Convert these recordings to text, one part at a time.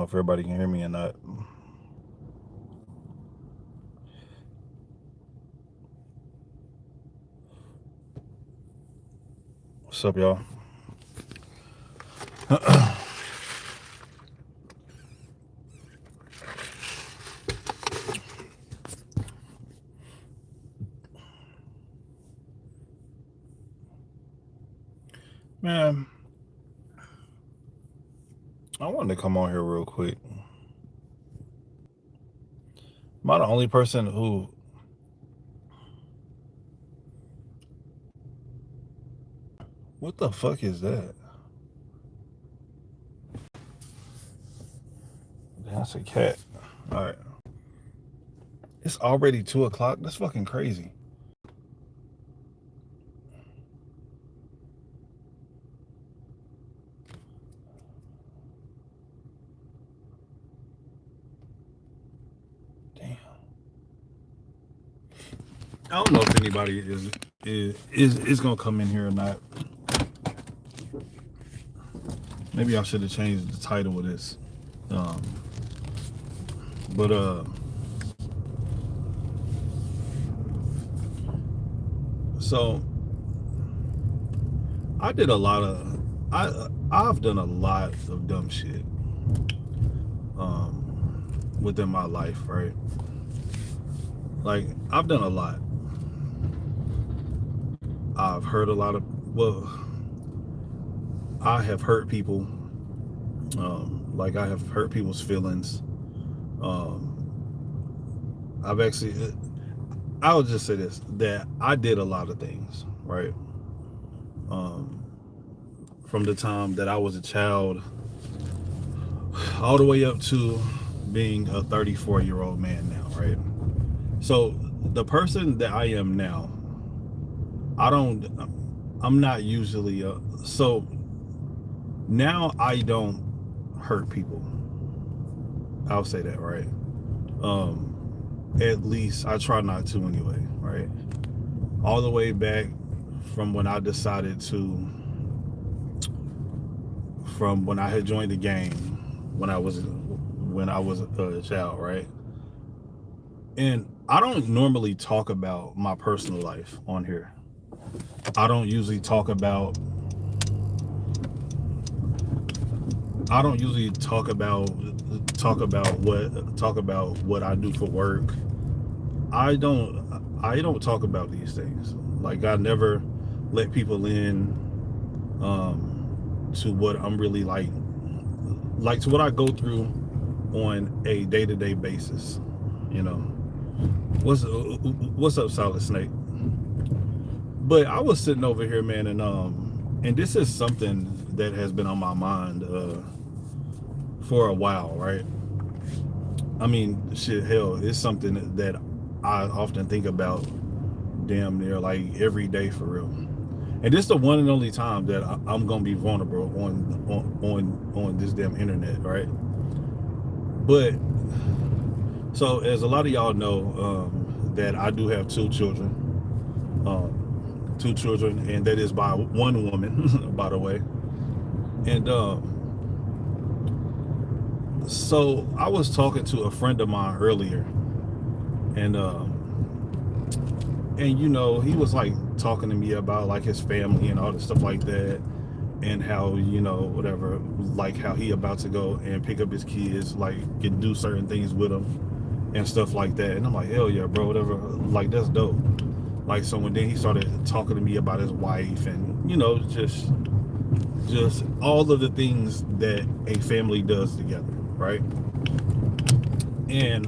if everybody can hear me or not. What's up, y'all? Man, I wanted to come on here real quick. Am I the only person who? What the fuck is that? That's a cat. All right. It's already 2 o'clock. That's fucking crazy. Damn. I don't know if anybody is gonna come in here or not. Maybe I should have changed the title of this. Um, but so I did a lot of I've done a lot of dumb shit within my life, right? Like I've done a lot. I've hurt a lot of I have hurt people. Like I have hurt people's feelings. I've actually I'll just say this, that I did a lot of things, right? Um, from the time that I was a child all the way up to being a 34-year-old man now, right? So the person that I am now, I don't, I'm not usually, so now I don't hurt people. I'll say that, right? At least I try not to anyway, right? All the way back from when I decided to, from when I had joined the game, when I was a child, right? And I don't normally talk about my personal life on here. I don't usually talk about I don't usually talk about what I do for work. I don't talk about these things. Like I never let people in to what I'm really like to what I go through on a day-to-day basis. You know, what's up, Solid Snake? But I was sitting over here, man, and this is something that has been on my mind for a while, right? I mean, shit, hell, it's something that I often think about damn near like every day for real. And this is the one and only time that I'm gonna be vulnerable on this damn internet, right? But so as a lot of y'all know, that I do have two children, and that is by one woman, by the way. And so I was talking to a friend of mine earlier, and you know, he was like talking to me about like his family and all this stuff like that, and how, you know, whatever, like how he about to go and pick up his kids, like can do certain things with them and stuff like that. And I'm like, hell yeah, bro, whatever, like that's dope. Like, so when then he started talking to me about his wife, and you know, just all of the things that a family does together, right? And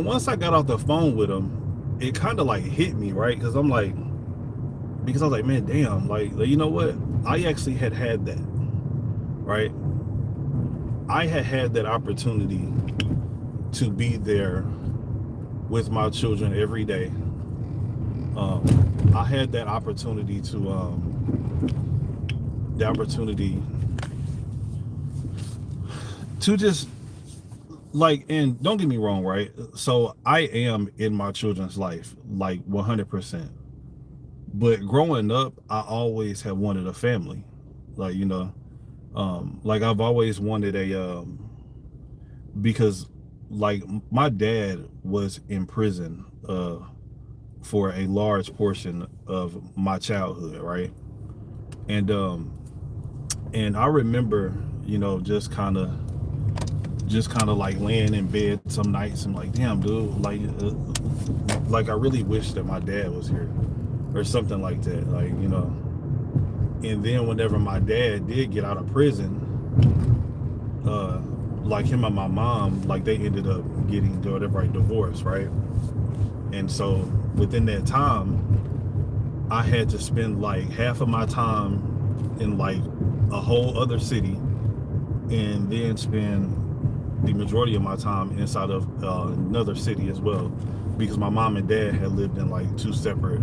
once I got off the phone with him, it kind of like hit me, right? Because I was like, man, damn, like, you know what? I actually had that, right? I had that opportunity to be there with my children every day. I had that opportunity to just like, and don't get me wrong, right? So I am in my children's life like 100%. But growing up, I always have wanted a family, like, you know. Like I've always wanted because like my dad was in prison for a large portion of my childhood, right? And and I remember, just kind of like laying in bed some nights and like, damn, dude, like I really wish that my dad was here or something like that, and then whenever my dad did get out of prison, uh like him and my mom, like they ended up getting whatever, right, divorced, right? And so within that time, I had to spend like half of my time in like a whole other city, and then spend the majority of my time inside of another city as well, because my mom and dad had lived in like two separate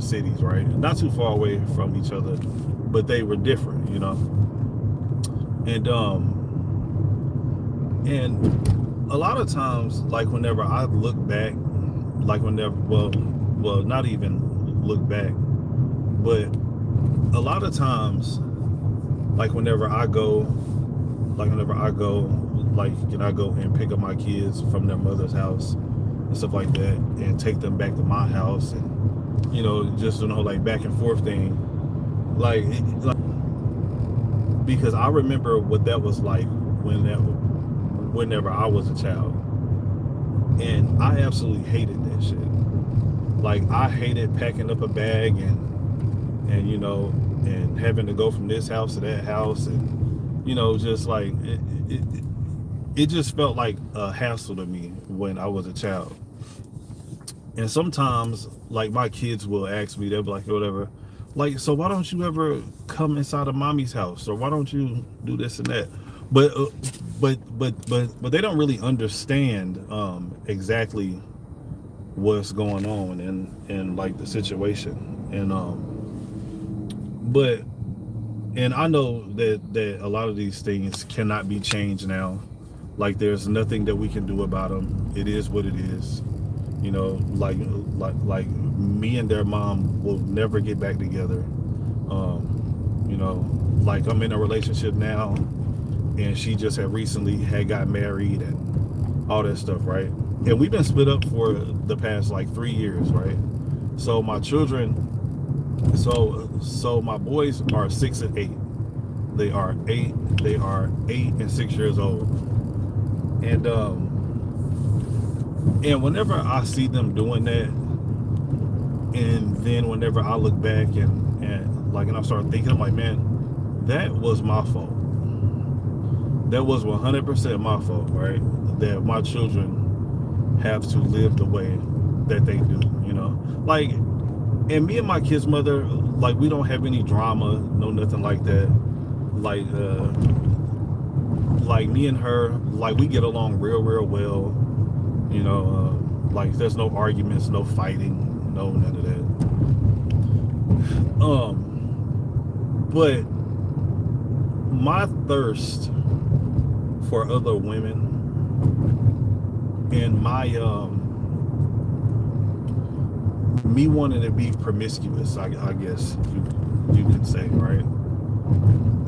cities, right? Not too far away from each other, but they were different, and a lot of times, like whenever I look back, like whenever, well, not even look back, but a lot of times, like like can I go and pick up my kids from their mother's house and stuff like that, and take them back to my house, and just like back and forth thing, like because I remember what that was like whenever I was a child, and I absolutely hated that shit. Like I hated packing up a bag and having to go from this house to that house, and just like it just felt like a hassle to me when I was a child. And sometimes, like, my kids will ask me, they'll be like, whatever, like, so why don't you ever come inside of mommy's house, or why don't you do this and that? But but they don't really understand exactly what's going on and like the situation, and but and I know that a lot of these things cannot be changed now. Like there's nothing that we can do about them. It is what it is. Like me and their mom will never get back together. Like I'm in a relationship now, and she just had got married and all that stuff, right? And we've been split up for the past like 3 years, right? So my children, so my boys are 6 and 8. They are 8 and 6 years old, and whenever I see them doing that, and then whenever I look back and I start thinking, I'm like, man, that was my fault. That was 100% my fault, right? That my children have to live the way that they do, like. And me and my kid's mother, like, we don't have any drama, no nothing like that. Like like me and her, like, we get along real well. Like there's no arguments, no fighting, no none of that. But my thirst for other women, and my me wanting to be promiscuous, I guess you could say, right,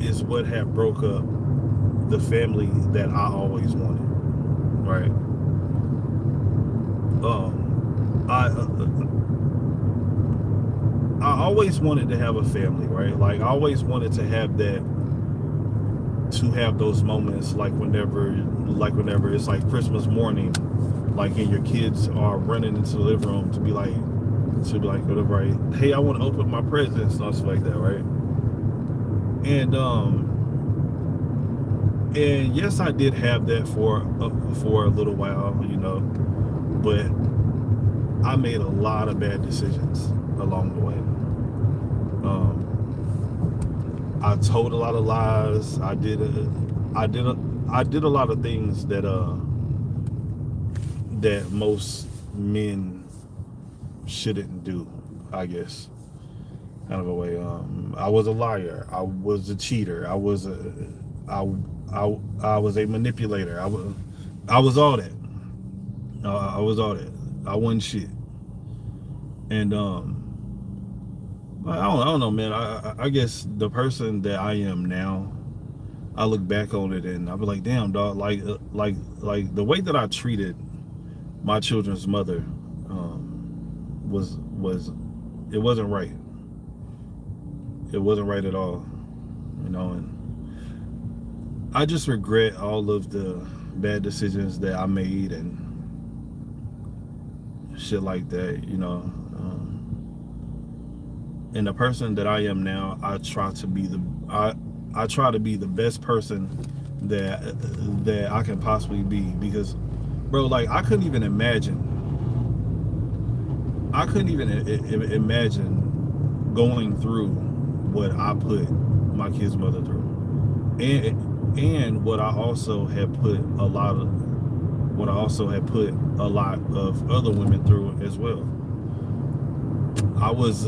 is what had broke up the family that I always wanted, right? I always wanted to have a family, right? Like I always wanted to have those moments, like whenever it's like Christmas morning, like, and your kids are running into the living room to be like whatever, right? Hey, I want to open my presents and stuff like that, right? And yes, I did have that for a little while, but I made a lot of bad decisions along the way. I told a lot of lies. I did a lot of things that most men shouldn't do, I guess, kind of a way. I was a liar. I was a cheater. I was a manipulator. I was all that. I was all that. I wasn't shit. And I don't know, man. I guess the person that I am now, I look back on it and I'll be like, damn, dog. Like the way that I treated my children's mother was it wasn't right. It wasn't right at all, you know. And I just regret all of the bad decisions that I made and shit like that, you know. And the person that I am now, I try to be the best person that I can possibly be, because bro, like I couldn't even imagine going through what I put my kid's mother through, and what I also had put a lot of other women through as well. I was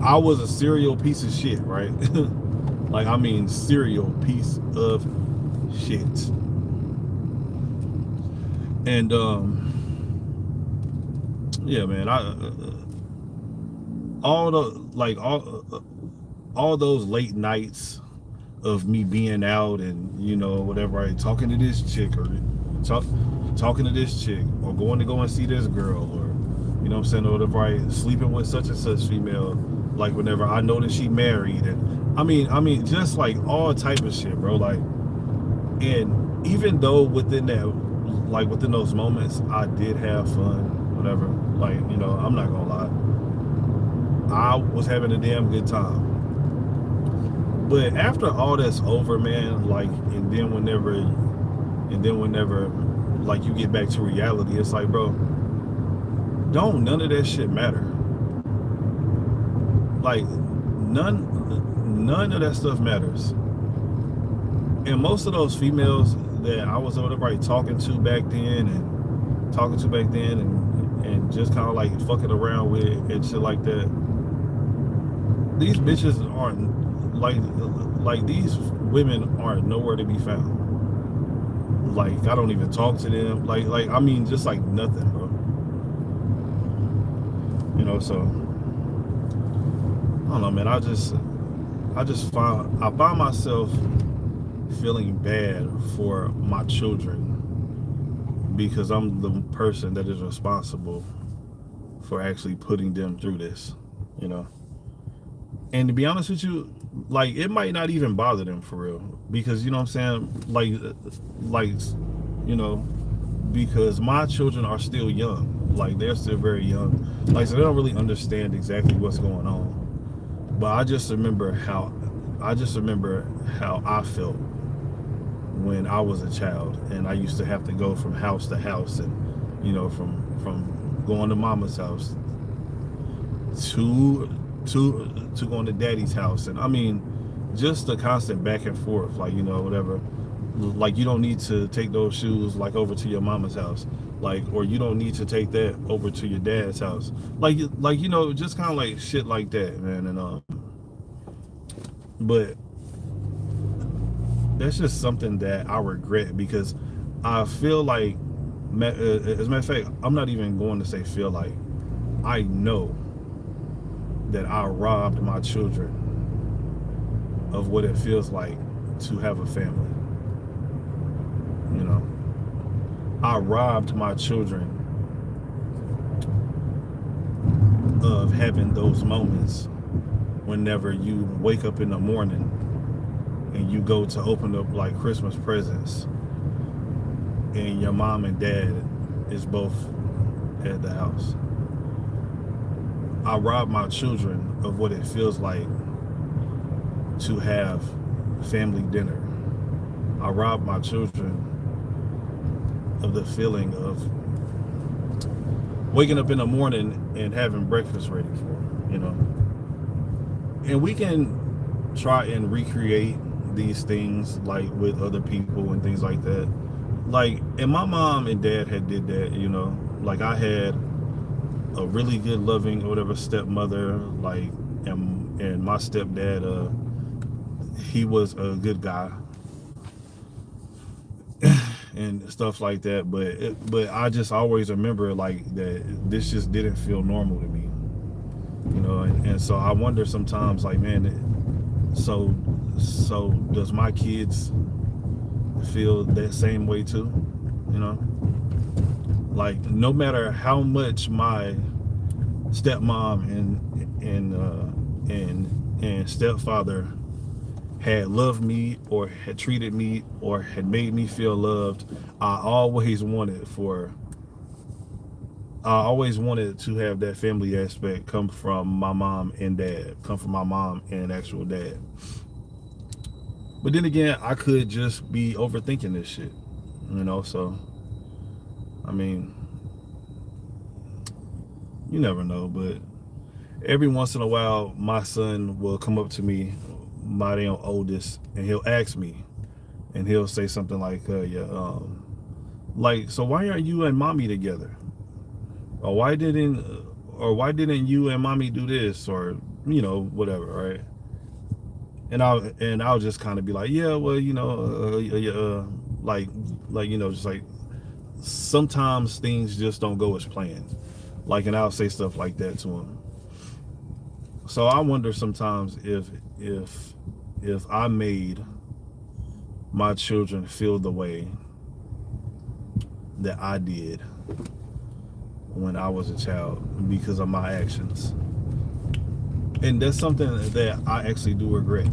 I was a serial piece of shit, right? Like, I mean, serial piece of shit. And yeah, man, I all the like all those late nights of me being out and, you know, whatever, right, talking to this chick, or talk, talking to this chick, or going to go and see this girl, or, you know what I'm saying, or whatever, right, sleeping with such and such female, like whenever I know that she married, and I mean just like all type of shit, bro. Like, and even though within those moments I did have fun, whatever, like, you know, I'm not gonna lie, I was having a damn good time. But after all that's over, man, like, and then whenever like you get back to reality, it's like, bro, don't none of that shit matter. Like, none of that stuff matters. And most of those females that I was over right talking to back then and just kind of like fucking around with and shit like that, these bitches aren't like these women aren't nowhere to be found. Like, I don't even talk to them. Like I mean, just like nothing, bro. You know, so I don't know, man. I find myself feeling bad for my children because I'm the person that is responsible for actually putting them through this, you know. And to be honest with you, like, it might not even bother them for real, because, you know what I'm saying, like, you know, because my children are still young, like, they're still very young, like, so they don't really understand exactly what's going on. But I just remember how I felt when I was a child, and I used to have to go from house to house, and, you know, from going to mama's house to going to daddy's house, and I mean, just the constant back and forth, like, you know, whatever, like, you don't need to take those shoes like over to your mama's house, like, or you don't need to take that over to your dad's house, like, you know, just kind of like shit like that, man. And but that's just something that I regret, because I feel like, as a matter of fact, I'm not even going to say feel like, I know that I robbed my children of what it feels like to have a family. You know, I robbed my children of having those moments whenever you wake up in the morning and you go to open up like Christmas presents, and your mom and dad is both at the house. I robbed my children of what it feels like to have family dinner. I robbed my children of the feeling of waking up in the morning and having breakfast ready for them, you know. And we can try and recreate these things, like, with other people and things like that. Like, and my mom and dad had did that, you know. Like, I had a really good, loving, or whatever, stepmother, like, and my stepdad, he was a good guy and stuff like that. But I just always remember, like, that this just didn't feel normal to me, you know, and so I wonder sometimes, like, man, so does my kids feel that same way too, you know? Like, no matter how much my stepmom and stepfather had loved me or had treated me or had made me feel loved, I always wanted to have that family aspect come from my mom and dad, come from my mom and actual dad. But then again, I could just be overthinking this shit, you know? So, I mean, you never know, but every once in a while, my son will come up to me, my damn oldest, and he'll ask me, and he'll say something like, like, so why aren't you and mommy together? Or why didn't you and mommy do this? Or, you know, whatever, right? And I'll just kind of be like, yeah, well, you know, like, you know, just like, sometimes things just don't go as planned. Like, and I'll say stuff like that to him. So I wonder sometimes if I made my children feel the way that I did when I was a child because of my actions. And that's something that I actually do regret.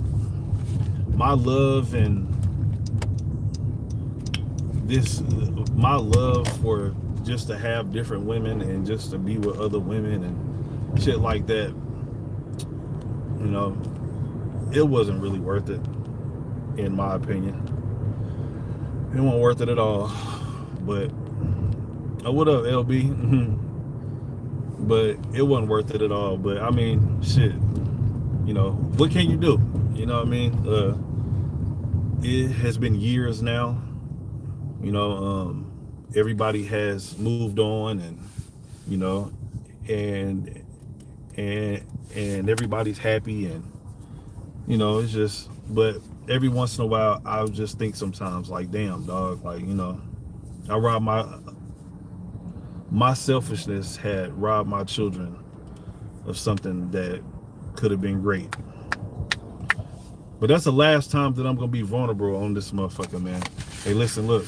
My love for just to have different women and just to be with other women and shit like that, you know, it wasn't really worth it, in my opinion. It wasn't worth it at all. But what up, LB? But it wasn't worth it at all. But I mean, shit, you know, what can you do? You know what I mean? It has been years now. You know, everybody has moved on, and you know, and everybody's happy, and you know, it's just. But every once in a while, I just think sometimes, like, damn, dog, like, you know, I robbed my selfishness had robbed my children of something that could have been great. But that's the last time that I'm gonna be vulnerable on this motherfucker, man. Hey, listen, look.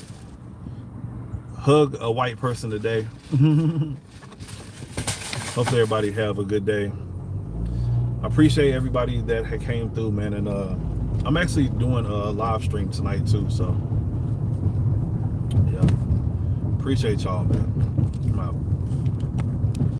Hug a white person today. Hope everybody have a good day. I appreciate everybody that had came through, man. And I'm actually doing a live stream tonight too. So yeah, appreciate y'all, man.